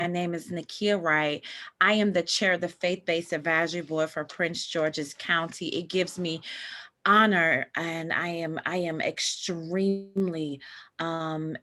name is Nakia Wright. I am the chair of the Faith-Based Advisory Board for Prince George's County. It gives me honor, and I am extremely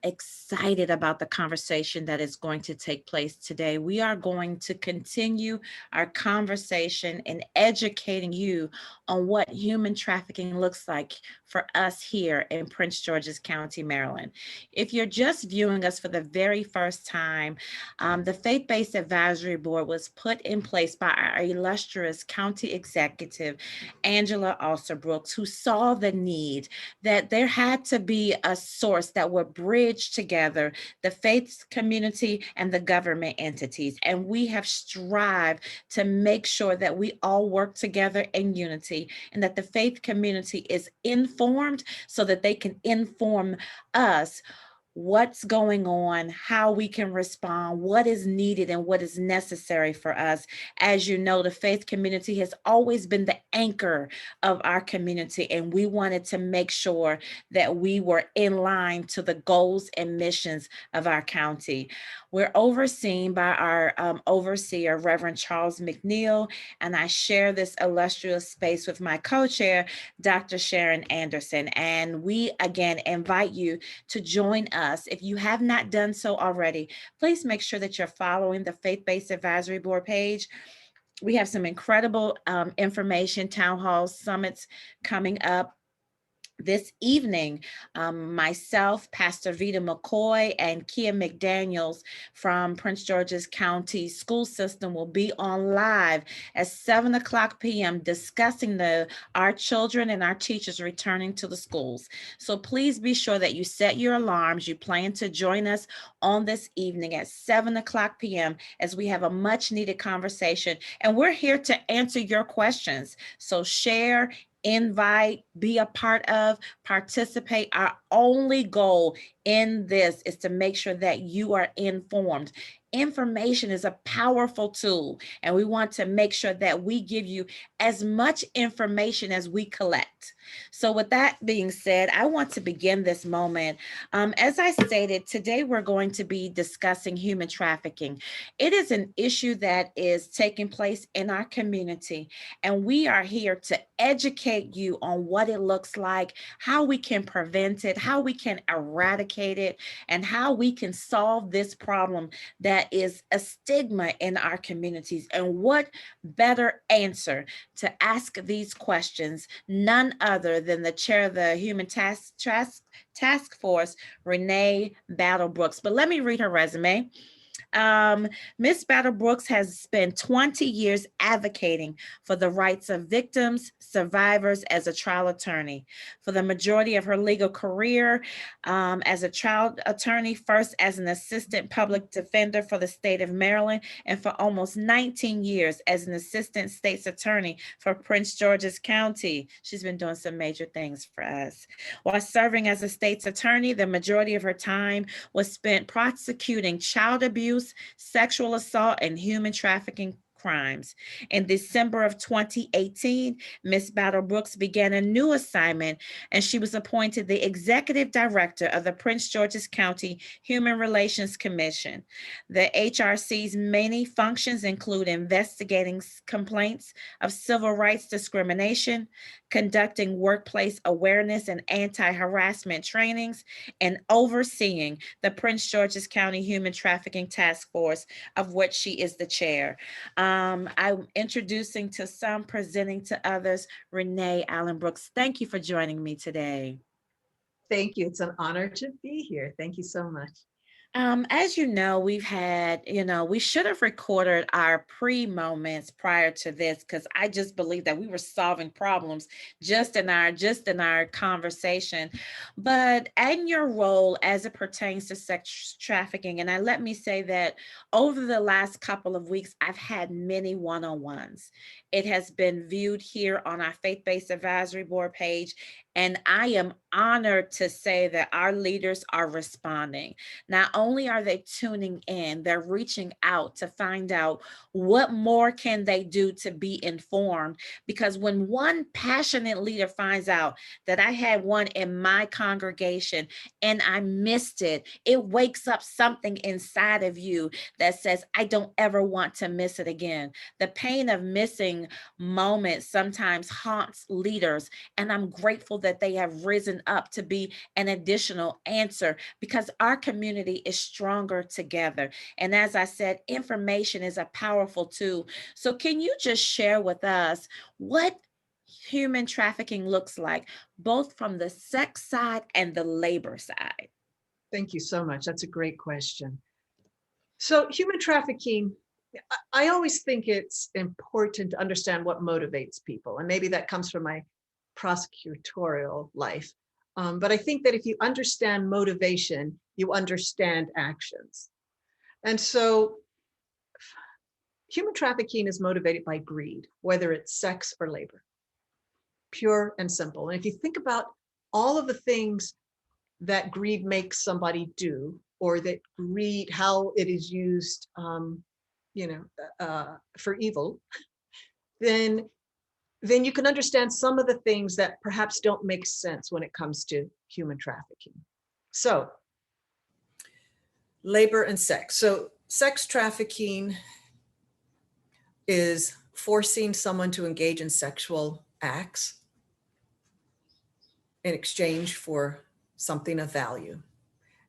excited about the conversation that is going to take place today. We are going to continue our conversation in educating you on what human trafficking looks like for us here in Prince George's County, Maryland. If you're just viewing us for the very first time, the Faith-Based Advisory Board was put in place by our illustrious county executive, Angela Alsterbrooks, who saw the need that there had to be a source that would bridge together the faith community and the government entities. And we have strived to make sure that we all work together in unity and that the faith community is informed so that they can inform us what's going on, how we can respond, what is needed, and what is necessary for us. As you know, the faith community has always been the anchor of our community, and we wanted to make sure that we were in line to the goals and missions of our county. We're overseen by our overseer, Reverend Charles McNeil, and I share this illustrious space with my co-chair, Dr. Sharon Anderson. And we again invite you to join us. If you have not done so already, please make sure that you're following the Faith-Based Advisory Board page. We have some incredible information, town halls, summits coming up this evening. Myself, Pastor Vita McCoy, and Kia McDaniels from Prince George's County School System will be on live at 7 o'clock p.m. discussing our children and our teachers returning to the schools. So please be sure that you set your alarms. You plan to join us on this evening at 7 o'clock p.m. as we have a much needed conversation. And we're here to answer your questions. So share, invite, be a part of, participate. Our only goal in this is to make sure that you are informed. Information is a powerful tool, and we want to make sure that we give you as much information as we collect. So, with that being said, I want to begin this moment. As I stated, today we're going to be discussing human trafficking. It is an issue that is taking place in our community, and we are here to educate you on what it looks like, how we can prevent it, how we can eradicate it, and how we can solve this problem that is a stigma in our communities. And what better answer to ask these questions, none other than the chair of the Human Task Force, Renee Battle Brooks. But let me read her resume. Miss Battle Brooks has spent 20 years advocating for the rights of victims, survivors as a trial attorney. For the majority of her legal career as a trial attorney, first as an assistant public defender for the state of Maryland, and for almost 19 years as an assistant state's attorney for Prince George's County. She's been doing some major things for us. While serving as a state's attorney, the majority of her time was spent prosecuting child abuse, sexual assault, and human trafficking crimes. In December of 2018, Ms. Battle Brooks began a new assignment, and she was appointed the executive director of the Prince George's County Human Relations Commission. The HRC's many functions include investigating complaints of civil rights discrimination, conducting workplace awareness and anti-harassment trainings, and overseeing the Prince George's County Human Trafficking Task Force, of which she is the chair. I'm introducing to some, presenting to others, Renee Allen Brooks. Thank you for joining me today. Thank you. It's an honor to be here. Thank you so much. As you know, we should have recorded our pre-moments prior to this because I just believe that we were solving problems just in our conversation. But in your role as it pertains to sex trafficking, and let me say that over the last couple of weeks, I've had many one-on-ones. It has been viewed here on our faith-based advisory board page And I am honored to say that our leaders are responding. Not only are they tuning in, they're reaching out to find out what more can they do to be informed. Because when one passionate leader finds out that I had one in my congregation and I missed it, it wakes up something inside of you that says, I don't ever want to miss it again. The pain of missing moments sometimes haunts leaders, and I'm grateful that they have risen up to be an additional answer because our community is stronger together. And as I said, information is a powerful tool. So, can you just share with us what human trafficking looks like, both from the sex side and the labor side? Thank you so much. That's a great question. So human trafficking, I always think it's important to understand what motivates people. And maybe that comes from my prosecutorial life. But I think that if you understand motivation, you understand actions. And so human trafficking is motivated by greed, whether it's sex or labor, pure and simple. And if you think about all of the things that greed makes somebody do, or that greed, how it is used, for evil, then you can understand some of the things that perhaps don't make sense when it comes to human trafficking. So, labor and sex. So, sex trafficking is forcing someone to engage in sexual acts in exchange for something of value.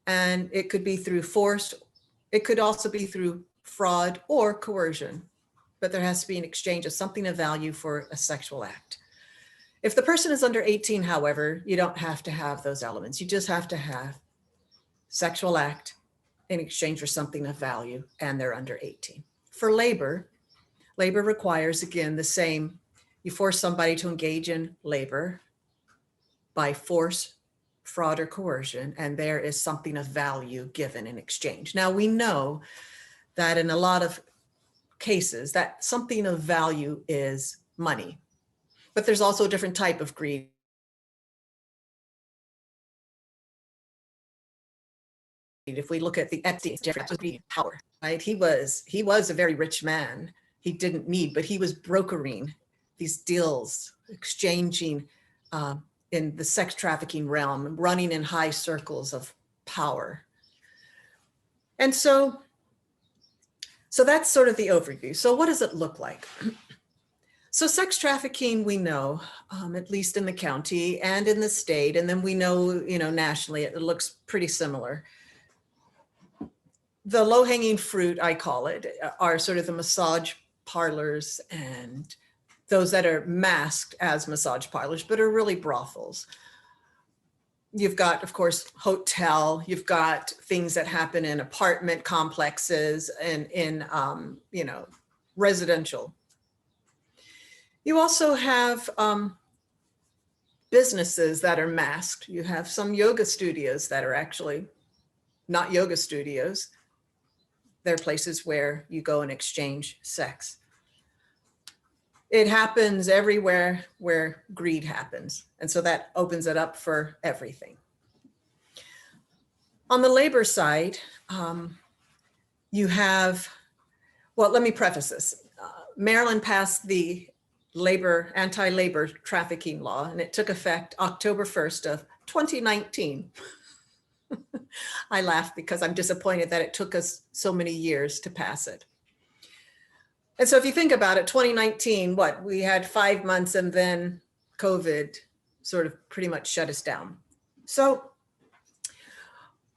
And it could be through force, it could also be through fraud or coercion, but there has to be an exchange of something of value for a sexual act. If the person is under 18, however, you don't have to have those elements. You just have to have sexual act in exchange for something of value, and they're under 18. For labor, labor requires, again, the same. You force somebody to engage in labor by force, fraud, or coercion, and there is something of value given in exchange. Now, we know that in a lot of cases, that something of value is money, but there's also a different type of greed. If we look at the Epstein, greed, power, right? He was a very rich man. He didn't need, but he was brokering these deals, exchanging in the sex trafficking realm, running in high circles of power. And so that's sort of the overview. So what does it look like? So sex trafficking, we know, at least in the county and in the state, and then we know, nationally, it looks pretty similar. The low-hanging fruit, I call it, are sort of the massage parlors and those that are masked as massage parlors, but are really brothels. You've got, of course, hotel, you've got things that happen in apartment complexes and in, residential. You also have businesses that are masked. You have some yoga studios that are actually not yoga studios. They're places where you go and exchange sex. It happens everywhere where greed happens. And so that opens it up for everything. On the labor side, you have, well, let me preface this. Maryland passed the anti-labor trafficking law, and it took effect October 1st of 2019. I laugh because I'm disappointed that it took us so many years to pass it. And so if you think about it, 2019, we had 5 months and then COVID sort of pretty much shut us down. So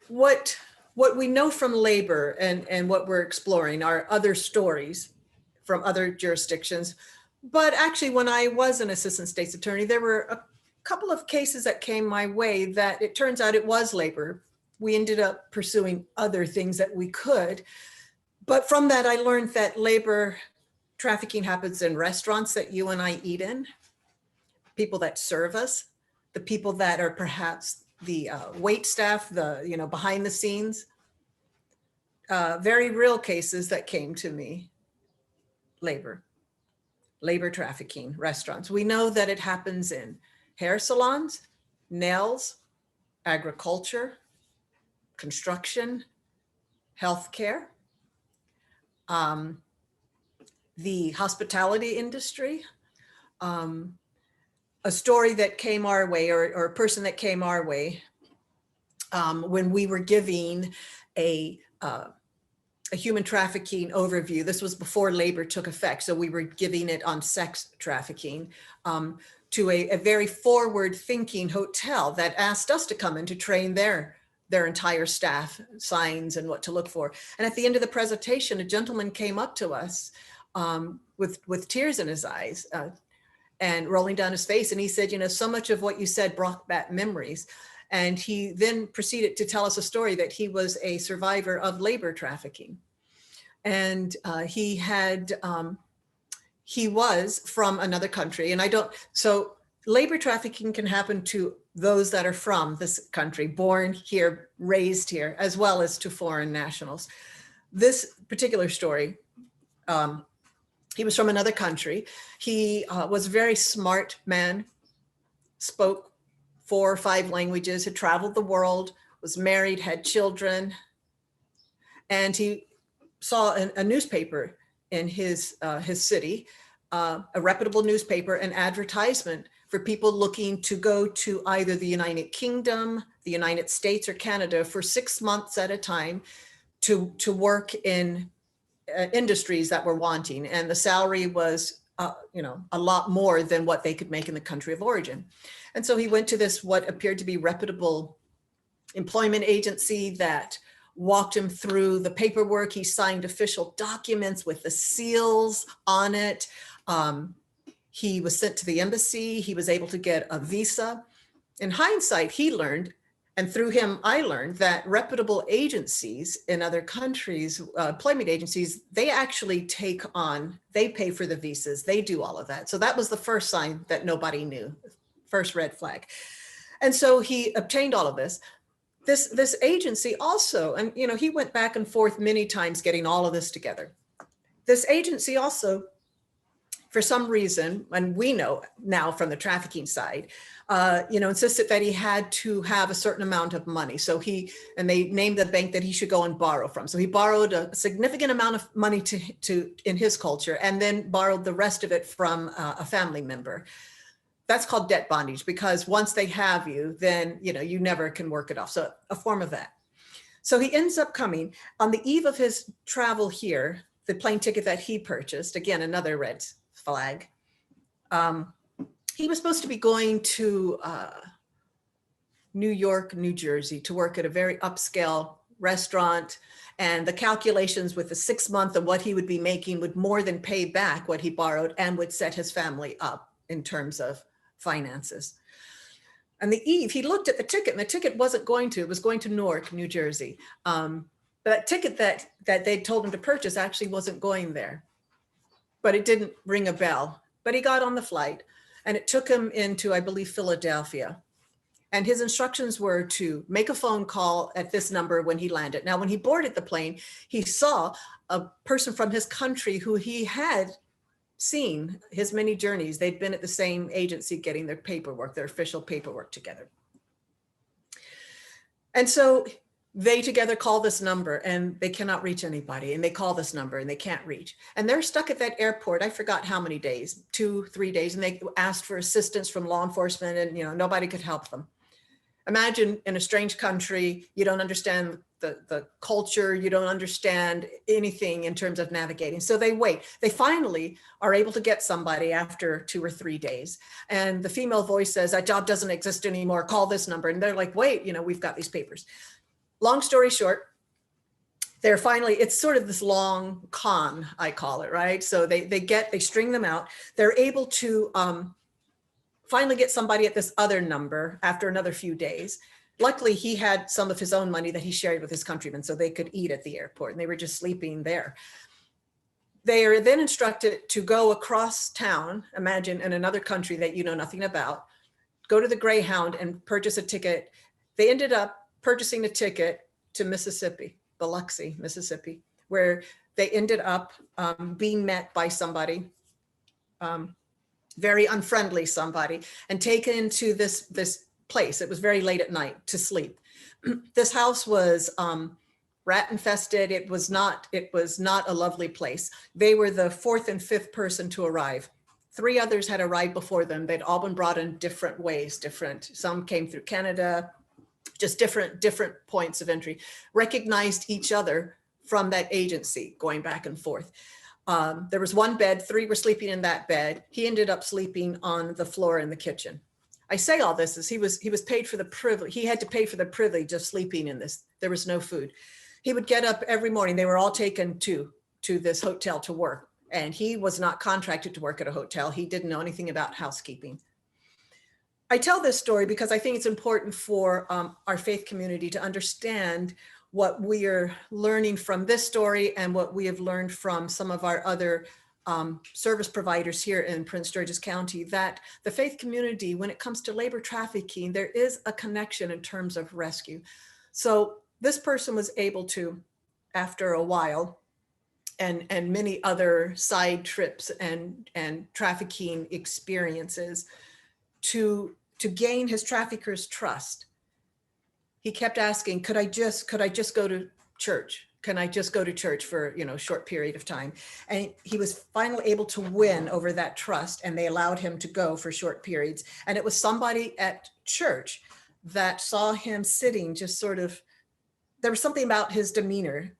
what we know from labor and what we're exploring are other stories from other jurisdictions. But actually, when I was an assistant state's attorney, there were a couple of cases that came my way that it turns out it was labor. We ended up pursuing other things that we could. But from that, I learned that labor trafficking happens in restaurants that you and I eat in, people that serve us, the people that are perhaps the wait staff, the behind the scenes. Very real cases that came to me. Labor trafficking, restaurants. We know that it happens in hair salons, nails, agriculture, construction, healthcare, the hospitality industry. A story that came our way, or a person that came our way, when we were giving a human trafficking overview. This was before labor took effect, so we were giving it on sex trafficking, to a very forward-thinking hotel that asked us to come in to train their entire staff, signs and what to look for. And at the end of the presentation, a gentleman came up to us with tears in his eyes and rolling down his face. And he said, you know, so much of what you said brought back memories. And he then proceeded to tell us a story that he was a survivor of labor trafficking. And he was from another country. And so labor trafficking can happen to those that are from this country, born here, raised here, as well as to foreign nationals. This particular story, he was from another country. He was a very smart man, spoke 4 or 5 languages, had traveled the world, was married, had children. And he saw a newspaper in his city, a reputable newspaper, an advertisement for people looking to go to either the United Kingdom, the United States, or Canada for 6 months at a time to work in industries that were wanting. And the salary was a lot more than what they could make in the country of origin. And so he went to this, what appeared to be reputable employment agency that walked him through the paperwork. He signed official documents with the seals on it. He was sent to the embassy. He was able to get a visa. In hindsight, he learned, and through him, I learned that reputable agencies in other countries, employment agencies, they actually they pay for the visas. They do all of that. So that was the first sign that nobody knew, first red flag. And so he obtained all of this. This agency also, and he went back and forth many times getting all of this together. This agency also, for some reason, and we know now from the trafficking side, insisted that he had to have a certain amount of money. So they named the bank that he should go and borrow from. So he borrowed a significant amount of money to in his culture, and then borrowed the rest of it from a family member. That's called debt bondage, because once they have you, then you never can work it off. So a form of that. So he ends up coming on the eve of his travel here, the plane ticket that he purchased, again, another red flag. He was supposed to be going to New York, New Jersey to work at a very upscale restaurant. And the calculations with the 6 month of what he would be making would more than pay back what he borrowed and would set his family up in terms of finances. On the eve, he looked at the ticket, and the ticket wasn't going to, it was going to Newark, New Jersey. But that ticket that they told him to purchase actually wasn't going there. But it didn't ring a bell. But he got on the flight, and it took him into, I believe, Philadelphia. And his instructions were to make a phone call at this number when he landed. Now, when he boarded the plane, he saw a person from his country who he had seen his many journeys. They'd been at the same agency getting their paperwork, their official paperwork together. And so they together call this number, and they cannot reach anybody. And they call this number and they can't reach. And they're stuck at that airport. I forgot how many days, 2-3 days. And they asked for assistance from law enforcement, and nobody could help them. Imagine in a strange country, you don't understand the culture, you don't understand anything in terms of navigating. So they wait. They finally are able to get somebody after 2 or 3 days. And the female voice says, that job doesn't exist anymore, call this number. And they're like, wait, we've got these papers. Long story short, they're finally, it's sort of this long con, I call it, right? So they string them out. They're able to finally get somebody at this other number after another few days. Luckily, he had some of his own money that he shared with his countrymen, so they could eat at the airport, and they were just sleeping there. They are then instructed to go across town, imagine in another country that you know nothing about, go to the Greyhound and purchase a ticket. They ended up purchasing a ticket to Mississippi, Biloxi, Mississippi, where they ended up being met by somebody, very unfriendly somebody, and taken to this place. It was very late at night to sleep. This house was rat infested. It was not a lovely place. They were the fourth and fifth person to arrive. Three others had arrived before them. They'd all been brought in different ways, some came through Canada, just different points of entry, recognized each other from that agency going back and forth. There was one bed, three were sleeping in that bed. He ended up sleeping on the floor in the kitchen. I say all this as he was paid for the privilege. He had to pay for the privilege of sleeping in this. There was no food. He would get up every morning. They were all taken to this hotel to work. And he was not contracted to work at a hotel. He didn't know anything about housekeeping. I tell this story because I think it's important for our faith community to understand what we are learning from this story and what we have learned from some of our other service providers here in Prince George's County, that the faith community, when it comes to labor trafficking, there is a connection in terms of rescue. So this person was able to, after a while, and many other side trips and trafficking experiences, to gain his trafficker's trust. He kept asking, could I just go to church? Can I just go to church for a short period of time? And he was finally able to win over that trust, and they allowed him to go for short periods. And it was somebody at church that saw him sitting just sort of, there was something about his demeanor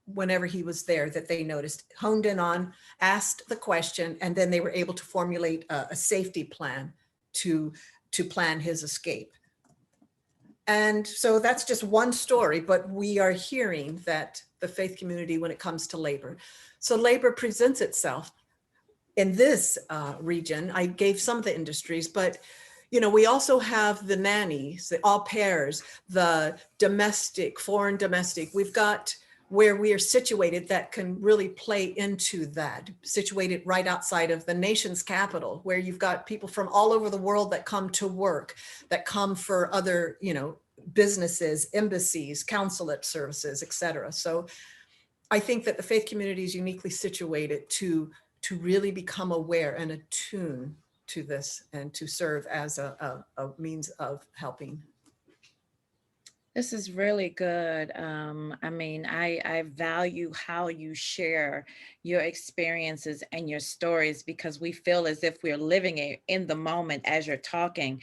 whenever he was there that they noticed, honed in on, asked the question, and then they were able to formulate a safety plan to plan his escape. And so that's just one story, but we are hearing that the faith community, when it comes to labor. So labor presents itself in this region. I gave some of the industries, but we also have the nannies, the au pairs, the domestic, foreign domestic. We've got where we are situated that can really play into that, situated right outside of the nation's capital, where you've got people from all over the world that come to work, that come for other, businesses, embassies, consulate services, et cetera. So I think that the faith community is uniquely situated to really become aware and attuned to this and to serve as a means of helping. This is really good. I mean, I value how you share your experiences and your stories, because we feel as if we're living it in the moment as you're talking.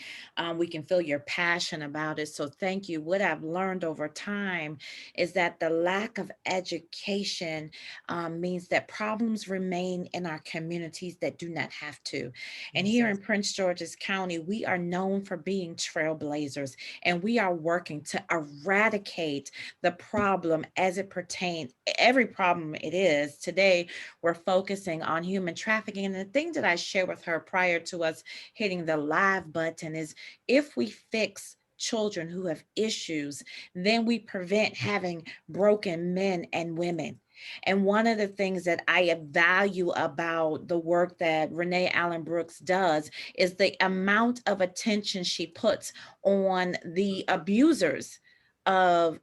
We can feel your passion about it. So thank you. What I've learned over time is that the lack of education means that problems remain in our communities that do not have to. And here in Prince George's County, we are known for being trailblazers, and we are working to eradicate the problem as it pertains, every problem it is. Today, we're focusing on human trafficking. And the thing that I shared with her prior to us hitting the live button is, if we fix children who have issues, then we prevent having broken men and women. And one of the things that I value about the work that Renee Allen Brooks does is the amount of attention she puts on the abusers of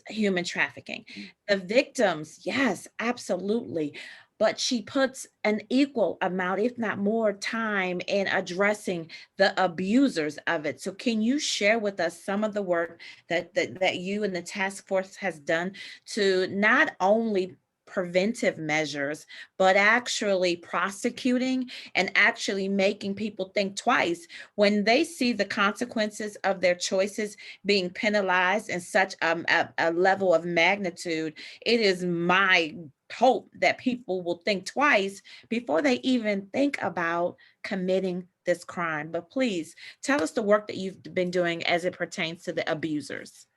human trafficking. The victims, yes, absolutely. But she puts an equal amount, if not more, time in addressing the abusers of it. So, can you share with us some of the work that you and the task force has done to not only preventive measures, but actually prosecuting and actually making people think twice when they see the consequences of their choices being penalized in such a level of magnitude? It is my hope that people will think twice before they even think about committing this crime. But please tell us the work that you've been doing as it pertains to the abusers.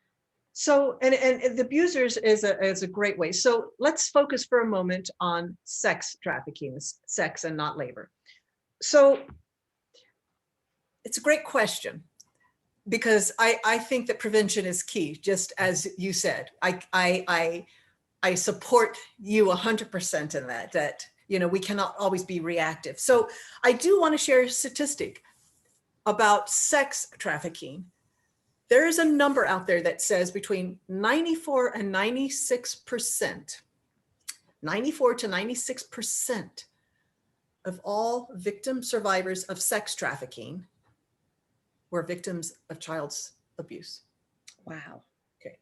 So, and the abusers is a great way. So let's focus for a moment on sex trafficking, sex and not labor. So it's a great question, because I think that prevention is key, just as you said. I support you 100% in that we cannot always be reactive. So I do want to share a statistic about sex trafficking. There is a number out there that says between 94 and 96%, 94 to 96% of all victim survivors of sex trafficking were victims of child's abuse. Wow. Okay.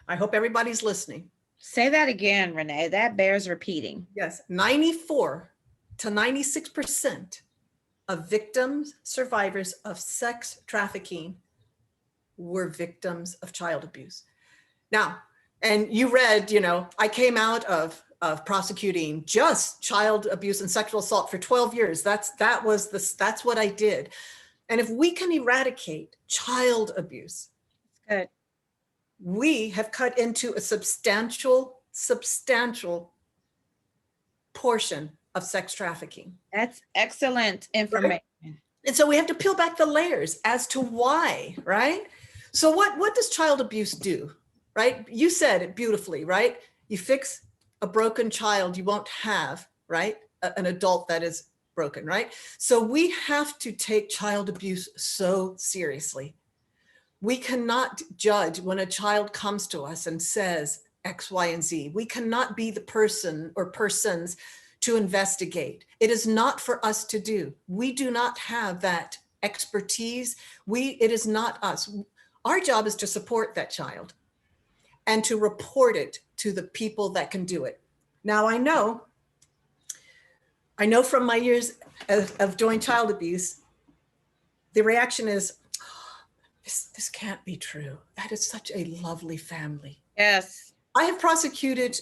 I hope everybody's listening. Say that again, Renee. That bears repeating. Yes, 94 to 96% of victims, survivors of sex trafficking were victims of child abuse. Now, and you read, I came out of prosecuting just child abuse and sexual assault for 12 years. That's what I did. And if we can eradicate child abuse, Good. we have cut into a substantial portion of sex trafficking. That's excellent information. Right? And so we have to peel back the layers as to why, right? So what does child abuse do, right? You said it beautifully, right? You fix a broken child, you won't have, right, an adult that is broken, right? So we have to take child abuse so seriously. We cannot judge when a child comes to us and says X, Y, and Z. We cannot be the person or persons to investigate. It is not for us to do. We do not have that expertise. It is not us. Our job is to support that child and to report it to the people that can do it. Now, I know from my years of doing child abuse, the reaction is, this can't be true. That is such a lovely family. Yes. I have prosecuted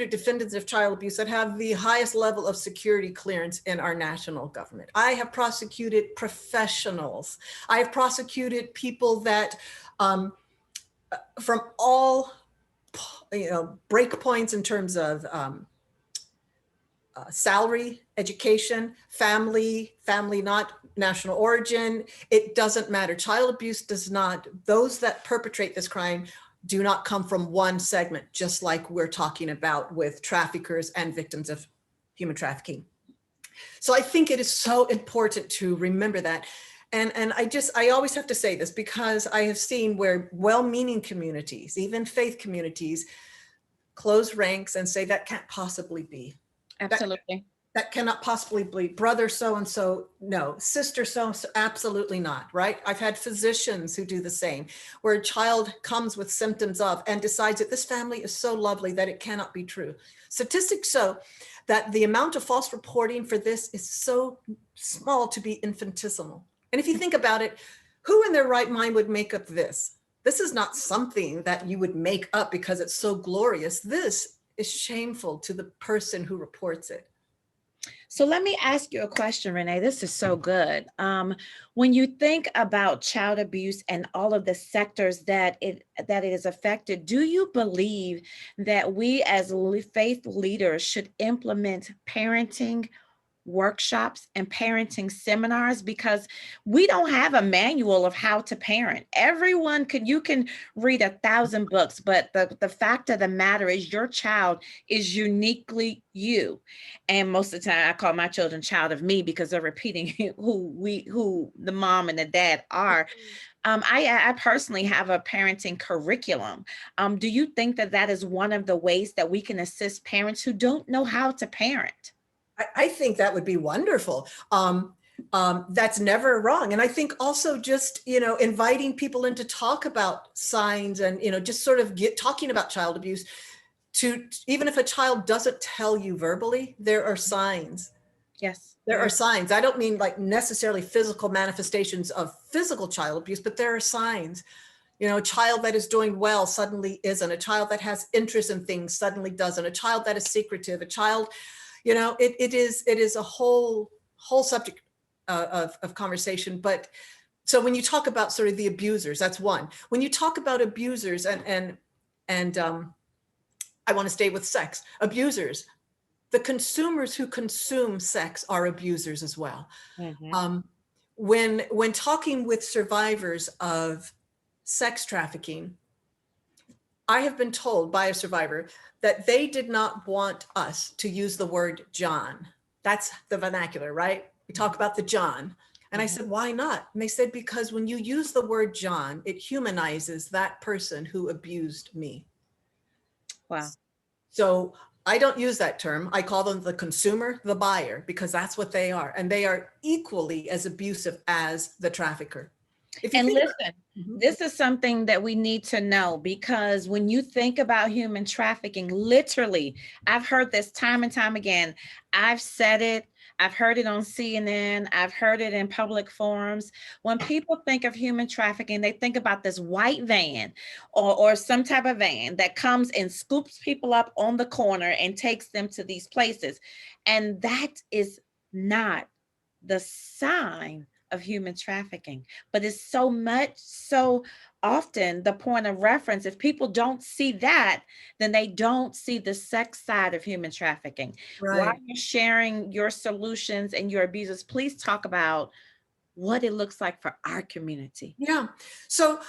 defendants of child abuse that have the highest level of security clearance in our national government. I have prosecuted professionals. I have prosecuted people that from all break points in terms of salary, education, family not national origin. It doesn't matter. Child abuse does not, those that perpetrate this crime do not come from one segment, just like we're talking about with traffickers and victims of human trafficking. So I think it is so important to remember that. And I always have to say this because I have seen where well-meaning communities, even faith communities, close ranks and say that can't possibly be. Absolutely. That cannot possibly be. Brother so-and-so, no. Sister so-and-so, absolutely not, right? I've had physicians who do the same, where a child comes with symptoms of and decides that this family is so lovely that it cannot be true. Statistics show that the amount of false reporting for this is so small to be infinitesimal. And if you think about it, who in their right mind would make up this? This is not something that you would make up because it's so glorious. This is shameful to the person who reports it. So let me ask you a question, Renee. This is so good. When you think about child abuse and all of the sectors that it is affected, do you believe that we as faith leaders should implement parenting workshops and parenting seminars? Because we don't have a manual of how to parent. You can read 1,000 books, but the fact of the matter is your child is uniquely you. And most of the time I call my children child of me because they're repeating who the mom and the dad are. I personally have a parenting curriculum. Do you think that is one of the ways that we can assist parents who don't know how to parent? I think that would be wonderful. That's never wrong. And I think also just, inviting people in to talk about signs and, just sort of talking about child abuse to, even if a child doesn't tell you verbally, there are signs. Yes. There are signs. I don't mean like necessarily physical manifestations of physical child abuse, but there are signs. A child that is doing well suddenly isn't. A child that has interest in things suddenly doesn't. A child that is secretive. A child, it is a whole subject of conversation. But so when you talk about sort of the abusers, that's one. When you talk about abusers and I want to stay with sex abusers, the consumers who consume sex are abusers as well. Mm-hmm. When talking with survivors of sex trafficking, I have been told by a survivor that they did not want us to use the word John. That's the vernacular, right? We talk about the John. And I said, why not? And they said, because when you use the word John, it humanizes that person who abused me. Wow. So I don't use that term. I call them the consumer, the buyer, because that's what they are. And they are equally as abusive as the trafficker. If you And think listen, about, this is something that we need to know, because when you think about human trafficking, literally, I've heard this time and time again. I've said it, I've heard it on CNN, I've heard it in public forums. When people think of human trafficking, they think about this white van, or some type of van that comes and scoops people up on the corner and takes them to these places. And that is not the sign of human trafficking, but it's so much, so often the point of reference. If people don't see that, then they don't see the sex side of human trafficking. While right. you're sharing your solutions and your abuses, please talk about what it looks like for our community. Yeah. So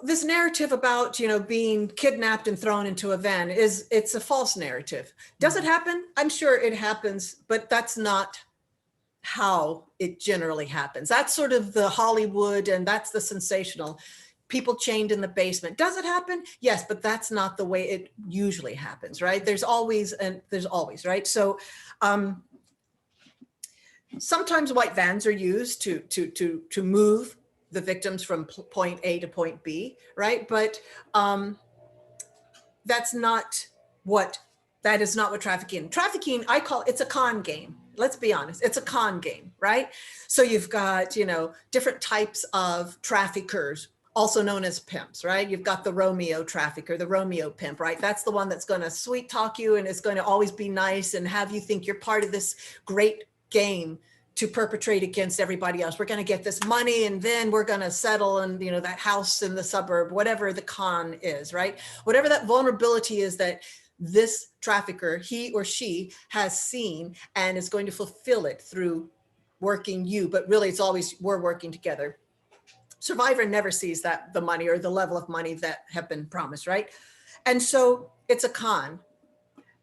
this narrative about, being kidnapped and thrown into a van it's a false narrative. Does it Mhm. happen? I'm sure it happens, but that's not how it generally happens. That's sort of the Hollywood, and that's the sensational. People chained in the basement. Does it happen? Yes, but that's not the way it usually happens, right? There's always, right? So sometimes white vans are used to move the victims from point A to point B, right? But that's not what that is not what trafficking, I call it's a con game. Let's be honest, it's a con game, right? So you've got, different types of traffickers, also known as pimps, right? You've got the Romeo trafficker, the Romeo pimp, right? That's the one that's going to sweet talk you and is going to always be nice and have you think you're part of this great game to perpetrate against everybody else. We're going to get this money and then we're going to settle in, that house in the suburb, whatever the con is, right? Whatever that vulnerability is that this trafficker, he or she, has seen and is going to fulfill it through working you, but really it's always we're working together. Survivor never sees that the money or the level of money that have been promised, right? And so it's a con.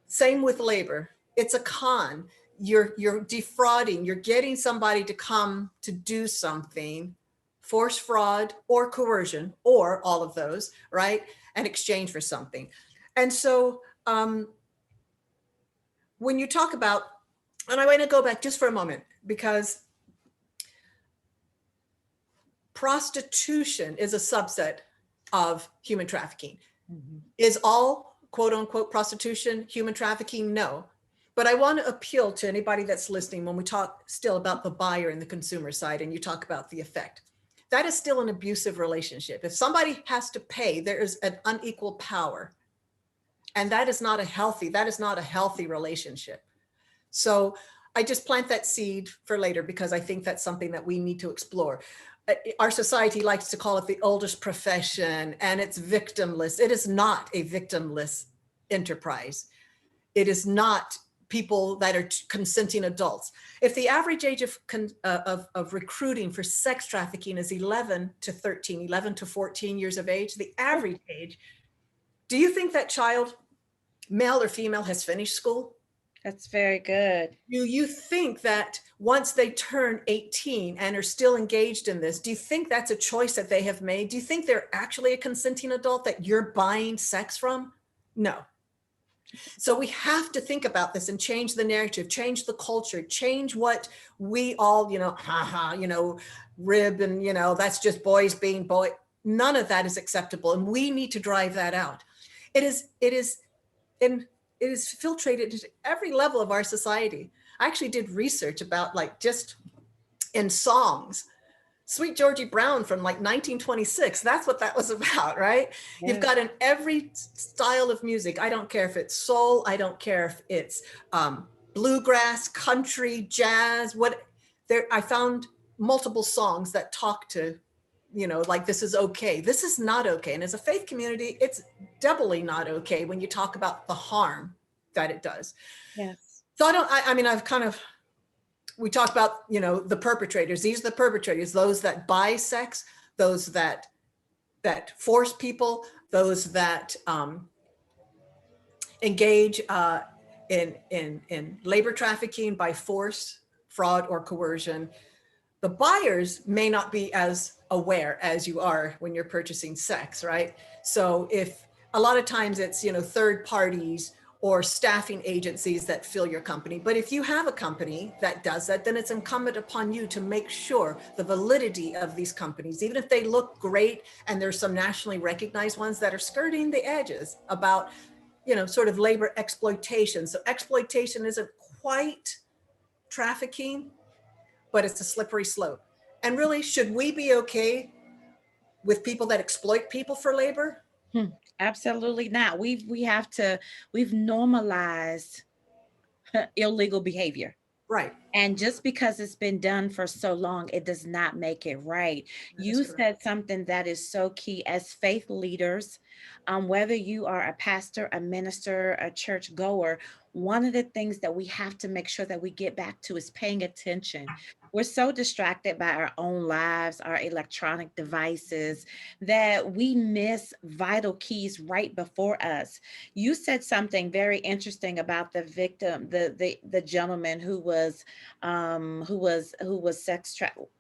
Same with labor. It's a con. You're defrauding, you're getting somebody to come to do something, force, fraud, or coercion, or all of those, right? In exchange for something. And so when you talk about, and I want to go back just for a moment, because prostitution is a subset of human trafficking. Mhm. Is all quote unquote prostitution human trafficking? No. But I want to appeal to anybody that's listening when we talk still about the buyer and the consumer side, and you talk about the effect. That is still an abusive relationship. If somebody has to pay, there is an unequal power. And that is not a healthy relationship. So I just plant that seed for later because I think that's something that we need to explore. Our society likes to call it the oldest profession, and it's victimless. It is not a victimless enterprise. It is not people that are consenting adults. If the average age of recruiting for sex trafficking is 11 to 13, 11 to 14 years of age, the average age, do you think that child, male or female, has finished school? That's very good. Do you think that once they turn 18 and are still engaged in this, do you think that's a choice that they have made? Do you think they're actually a consenting adult that you're buying sex from? No. So we have to think about this and change the narrative, change the culture, change what we all, rib and, that's just boys being boy. None of that is acceptable. And we need to drive that out. And it is filtrated into every level of our society. I actually did research about just in songs. Sweet Georgie Brown from 1926. That's what that was about, right? You've Yeah. got in every style of music. I don't care if it's soul. I don't care if it's bluegrass, country, jazz. I found multiple songs that talk to, this is okay. This is not okay. And as a faith community, it's doubly not okay when you talk about the harm that it does. Yes. So I've kind of, we talk about, the perpetrators. These are the perpetrators, those that buy sex, those that force people, those that engage in labor trafficking by force, fraud, or coercion. The buyers may not be as aware as you are when you're purchasing sex, right? So if a lot of times it's, third parties or staffing agencies that fill your company. But if you have a company that does that, then it's incumbent upon you to make sure the validity of these companies, even if they look great and there's some nationally recognized ones that are skirting the edges about, sort of labor exploitation. So exploitation isn't quite trafficking, but it's a slippery slope. And really, should we be okay with people that exploit people for labor? Hmm, absolutely not. We've normalized illegal behavior. Right. And just because it's been done for so long, it does not make it right. That is You correct. said something that is so key as faith leaders, whether you are a pastor, a minister, a church goer, one of the things that we have to make sure that we get back to is paying attention. We're so distracted by our own lives, our electronic devices, that we miss vital keys right before us. You said something very interesting about the victim, the gentleman who was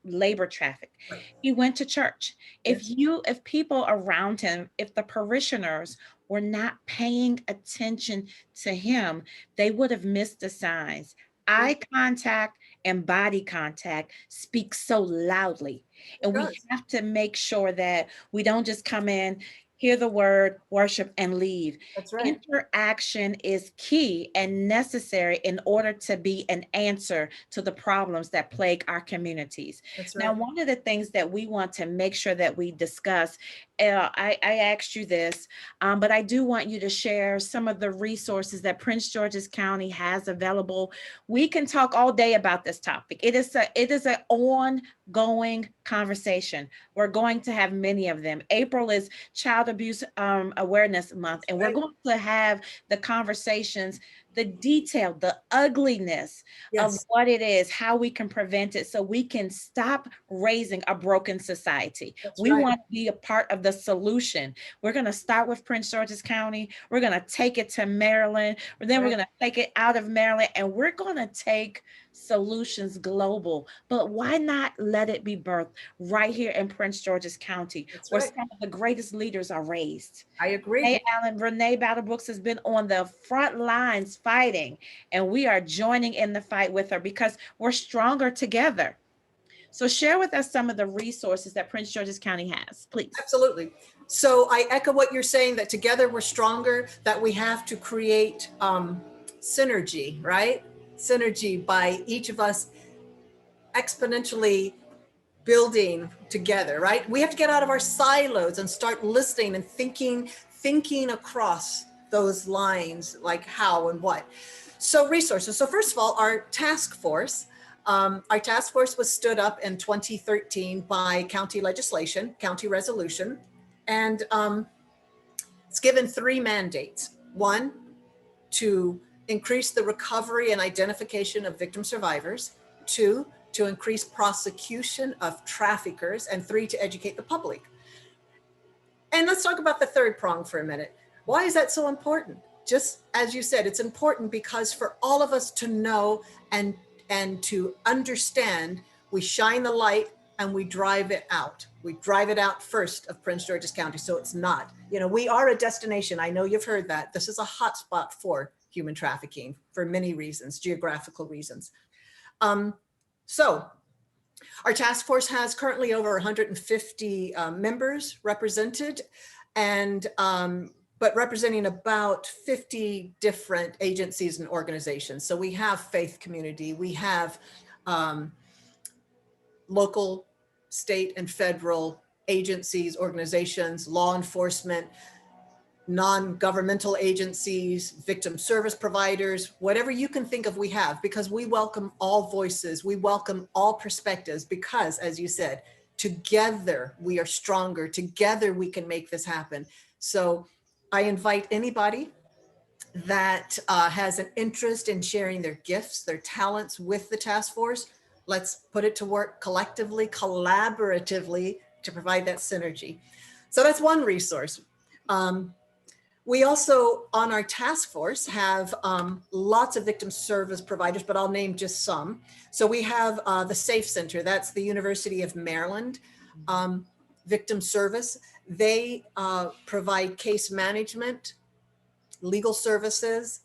labor trafficked. Right. He went to church. Yes. If people around him, if the parishioners were not paying attention to him, they would have missed the signs. Yes, Eye contact and body contact speak so loudly, it and we does. have to make sure that we don't just come in, hear the word, worship, and leave. That's right. Interaction is key and necessary in order to be an answer to the problems that plague our communities. That's Now, right. one of the things that we want to make sure that we discuss, I asked you this, but I do want you to share some of the resources that Prince George's County has available. We can talk all day about this topic. It is an ongoing conversation. We're going to have many of them. April is Child Abuse Awareness Month, That's and we're right. going to have the conversations, the detail, the ugliness of Yes. what it is, how we can prevent it, so we can stop raising a broken society. That's We right. want to be a part of the solution. We're going to start with Prince George's County. We're going to take it to Maryland. Then we're Right. going to take it out of Maryland, and we're going to take solutions global. But why not let it be birthed right here in Prince George's County, That's where right. some of the greatest leaders are raised? I agree. Renee Battle Brooks has been on the front lines fighting, and we are joining in the fight with her because we're stronger together. So share with us some of the resources that Prince George's County has, please. Absolutely. So I echo what you're saying, that together we're stronger, that we have to create synergy, right? Synergy by each of us exponentially building together, right? We have to get out of our silos and start listening and thinking across those lines, like how and what. So resources. So first of all, our task force. Our task force was stood up in 2013 by county legislation, county resolution, and it's given three mandates. One, to increase the recovery and identification of victim survivors. Two, to increase prosecution of traffickers. And three, to educate the public. And let's talk about the third prong for a minute. Why is that so important? Just as you said, it's important because for all of us to know and to understand, we shine the light and we drive it out. We drive it out first of Prince George's County. So it's not, we are a destination. I know you've heard that. This is a hotspot for human trafficking for many reasons, geographical reasons. So our task force has currently over 150 members represented, and but representing about 50 different agencies and organizations. So we have faith community, we have local, state, and federal agencies, organizations, law enforcement, non-governmental agencies, victim service providers, whatever you can think of, we have, because we welcome all voices, we welcome all perspectives, because as you said, together we are stronger, together we can make this happen. So I invite anybody that has an interest in sharing their gifts, their talents with the task force. Let's put it to work collectively, collaboratively, to provide that synergy. So that's one resource. We also, on our task force, have lots of victim service providers, but I'll name just some. So we have the SAFE Center, that's the University of Maryland Victim Service. They provide case management, legal services,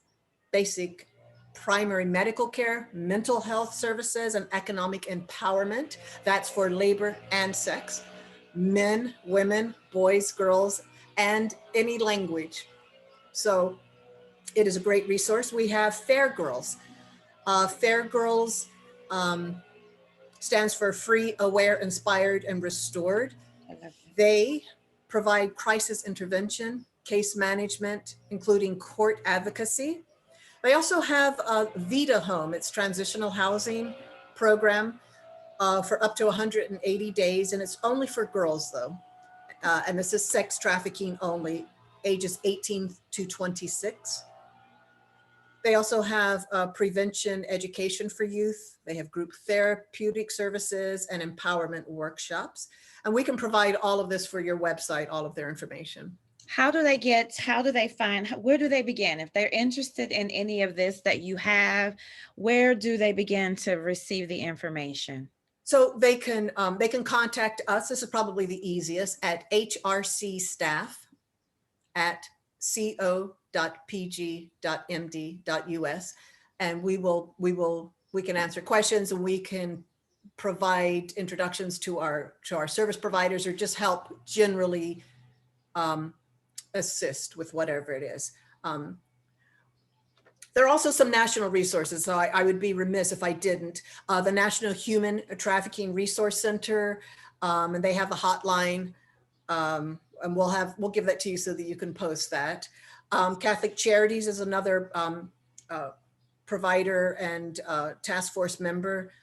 basic primary medical care, mental health services, and economic empowerment. That's for labor and sex, men, women, boys, girls, and any language. So it is a great resource. We have Fair Girls. Fair Girls stands for Free, Aware, Inspired, and Restored. I love that. They provide crisis intervention, case management, including court advocacy. They also have a Vita Home, it's transitional housing program for up to 180 days, and it's only for girls though. And this is sex trafficking only, ages 18 to 26. They also have prevention education for youth. They have group therapeutic services and empowerment workshops. And we can provide all of this for your website, all of their information. How do they find, where do they begin? If they're interested in any of this that you have, where do they begin to receive the information? So they can contact us. This is probably the easiest at hrcstaff@co.pg.md.us, and we can answer questions, and we can provide introductions to our service providers, or just help generally assist with whatever it is. There are also some national resources, so I would be remiss if I didn't. The National Human Trafficking Resource Center, and they have a hotline, and we'll give that to you so that you can post that. Catholic Charities is another provider and task force member.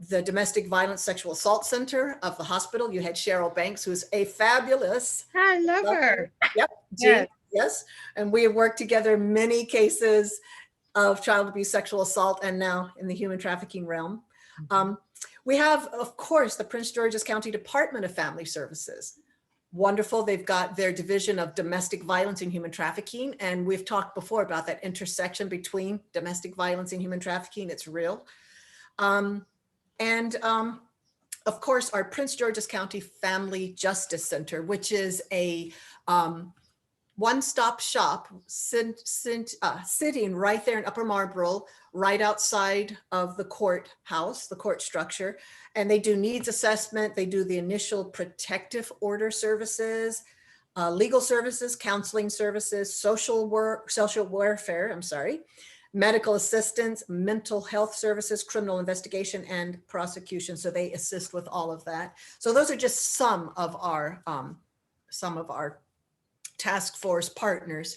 The Domestic Violence Sexual Assault Center of the hospital, you had Cheryl Banks, who's a fabulous. I love her. Yep, Yes. Jean, yes. And we have worked together many cases of child abuse, sexual assault, and now in the human trafficking realm. We have, of course, the Prince George's County Department of Family Services. Wonderful. They've got their division of domestic violence and human trafficking. And we've talked before about that intersection between domestic violence and human trafficking. It's real. And of course, our Prince George's County Family Justice Center, which is a one-stop shop sitting right there in Upper Marlboro, right outside of the courthouse, the court structure. And they do needs assessment. They do the initial protective order services, legal services, counseling services, social welfare, medical assistance, mental health services, criminal investigation, and prosecution. So they assist with all of that. So those are just some of our task force partners.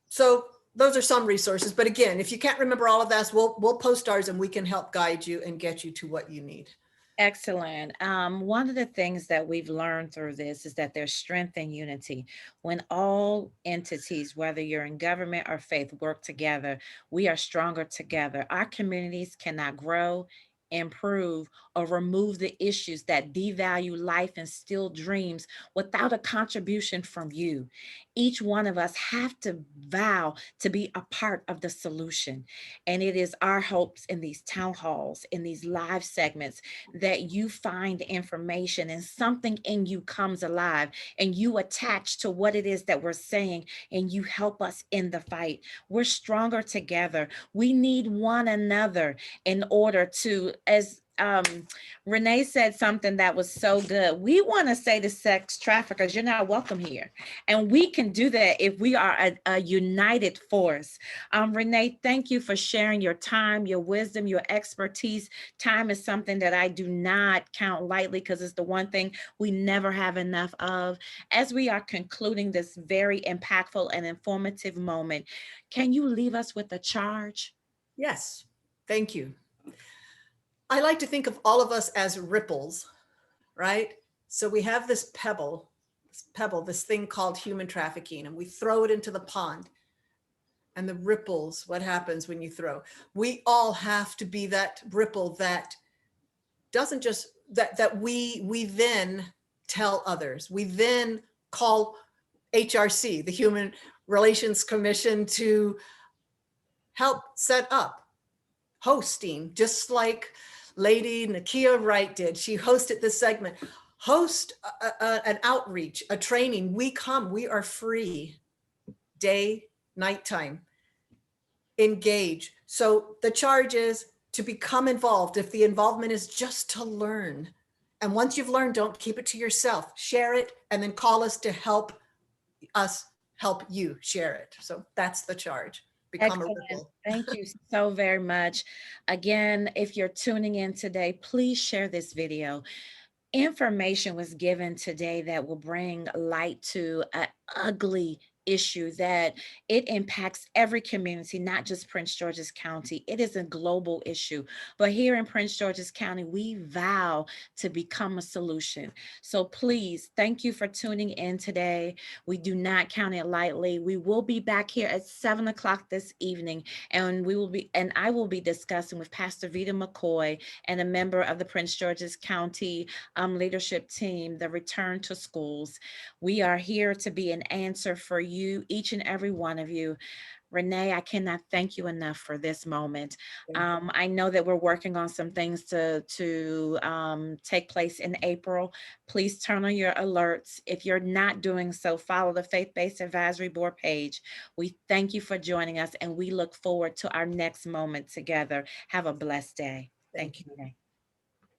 So those are some resources. But again, if you can't remember all of that, we'll post ours, and we can help guide you and get you to what you need. Excellent. One of the things that we've learned through this is that there's strength in unity. When all entities, whether you're in government or faith, work together, we are stronger together. Our communities cannot grow, improve, or remove the issues that devalue life and steal dreams without a contribution from you. Each one of us have to vow to be a part of the solution. And it is our hopes in these town halls, in these live segments, that you find information and something in you comes alive, and you attach to what it is that we're saying, and you help us in the fight. We're stronger together. We need one another in order to, as Renee said something that was so good. We want to say to sex traffickers, you're not welcome here. And we can do that if we are a united force. Renee, thank you for sharing your time, your wisdom, your expertise. Time is something that I do not count lightly, because it's the one thing we never have enough of. As we are concluding this very impactful and informative moment, can you leave us with a charge? Yes, thank you. I like to think of all of us as ripples, right? So we have this pebble, this thing called human trafficking, and we throw it into the pond. And the ripples, what happens when you throw? We all have to be that ripple that doesn't just, that we then tell others. We then call HRC, the Human Relations Commission, to help set up hosting, just like Lady Nakia Wright did. She hosted this segment. Host an outreach, a training. We come, we are free day nighttime, engage. So the charge is to become involved. If the involvement is just to learn, and once you've learned, don't keep it to yourself, share it, and then call us to help us help you share it. So that's the charge. Become a Excellent. ripple. Thank you so very much. Again, if you're tuning in today, please share this video. Information was given today that will bring light to an ugly issue that it impacts every community, not just Prince George's County. It is a global issue. But here in Prince George's County, we vow to become a solution. So please, thank you for tuning in today. We do not count it lightly. We will be back here at 7 o'clock this evening, and I will be discussing with Pastor Vita McCoy and a member of the Prince George's County leadership team, the return to schools. We are here to be an answer for you, each and every one of you. Renee, I cannot thank you enough for this moment. I know that we're working on some things to take place in April. Please turn on your alerts. If you're not doing so, follow the Faith-Based Advisory Board page. We thank you for joining us, and we look forward to our next moment together. Have a blessed day. Thank Thank you, you. Renee.